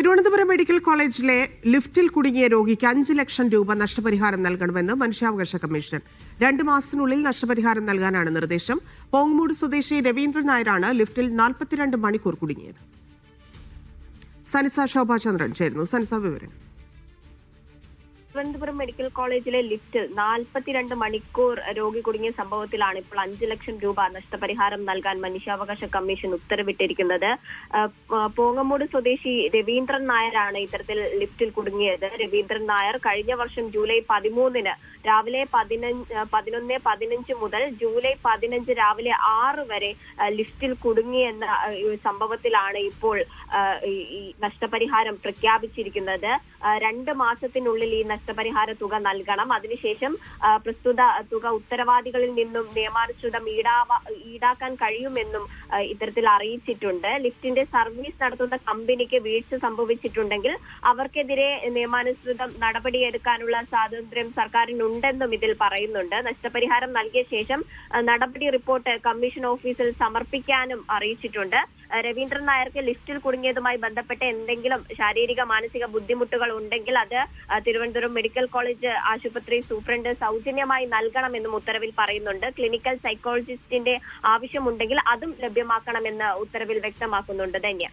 Thiruvananthapuram medical കോളേജിലെ ലിഫ്റ്റിൽ കുടുങ്ങിയ രോഗിക്ക് 5 ലക്ഷം രൂപ നഷ്ടപരിഹാരം നൽകണമെന്ന് മനുഷ്യാവകാശ കമ്മീഷൻ. 2 മാസത്തിനുള്ളിൽ നഷ്ടപരിഹാരം നൽകാനാണ് നിർദ്ദേശം. പോങ്ങുമൂട് സ്വദേശി രവീന്ദ്രൻ നായരാണ് ലിഫ്റ്റിൽ 42 മണിക്കൂർ കുടുങ്ങിയത്. സനിസ ശോഭാചന്ദ്രൻ ചേരുന്നു. സനിസ, വിവരം. തിരുവനന്തപുരം മെഡിക്കൽ കോളേജിലെ ലിഫ്റ്റിൽ 42 മണിക്കൂർ രോഗി കുടുങ്ങിയ സംഭവത്തിലാണ് ഇപ്പോൾ 5 ലക്ഷം രൂപ നഷ്ടപരിഹാരം നൽകാൻ മനുഷ്യാവകാശ കമ്മീഷൻ ഉത്തരവിട്ടിരിക്കുന്നത്. പോങ്ങമൂട് സ്വദേശി രവീന്ദ്രൻ നായരാണ് ഇത്തരത്തിൽ ലിഫ്റ്റിൽ കുടുങ്ങിയത്. രവീന്ദ്രൻ നായർ കഴിഞ്ഞ വർഷം ജൂലൈ 13 രാവിലെ 11:15 മുതൽ ജൂലൈ 15 രാവിലെ 6 വരെ ലിഫ്റ്റിൽ കുടുങ്ങിയെന്ന സംഭവത്തിലാണ് ഇപ്പോൾ ഈ നഷ്ടപരിഹാരം പ്രഖ്യാപിച്ചിരിക്കുന്നത്. 2 മാസത്തിനുള്ളിൽ ഈ നഷ്ടപരിഹാര തുക നൽകണം. അതിനുശേഷം പ്രസ്തുത തുക ഉത്തരവാദികളിൽ നിന്നും നിയമാനുസൃതം ഈടാക്കാൻ കഴിയുമെന്നും ഇത്തരത്തിൽ അറിയിച്ചിട്ടുണ്ട്. ലിഫ്റ്റിന്റെ സർവീസ് നടത്തുന്ന കമ്പനിക്ക് വീഴ്ച സംഭവിച്ചിട്ടുണ്ടെങ്കിൽ അവർക്കെതിരെ നിയമാനുസൃതം നടപടിയെടുക്കാനുള്ള സ്വാതന്ത്ര്യം സർക്കാരിനുണ്ടെന്നും ഇതിൽ പറയുന്നുണ്ട്. നഷ്ടപരിഹാരം നൽകിയ ശേഷം നടപടി റിപ്പോർട്ട് കമ്മീഷൻ ഓഫീസിൽ സമർപ്പിക്കാനും അറിയിച്ചിട്ടുണ്ട്. രവീന്ദ്രൻ നായർക്ക് ലിഫ്റ്റിൽ കുടുങ്ങിയതുമായി ബന്ധപ്പെട്ട് എന്തെങ്കിലും ശാരീരിക മാനസിക ബുദ്ധിമുട്ടുകൾ ഉണ്ടെങ്കിൽ അത് തിരുവനന്തപുരം മെഡിക്കൽ കോളേജ് ആശുപത്രി സൂപ്രണ്ട് സൗജന്യമായി നൽകണമെന്നും ഉത്തരവിൽ പറയുന്നുണ്ട്. ക്ലിനിക്കൽ സൈക്കോളജിസ്റ്റിന്റെ ആവശ്യമുണ്ടെങ്കിൽ അതും ലഭ്യമാക്കണമെന്ന് ഉത്തരവിൽ വ്യക്തമാക്കുന്നുണ്ട്. ധന്യ.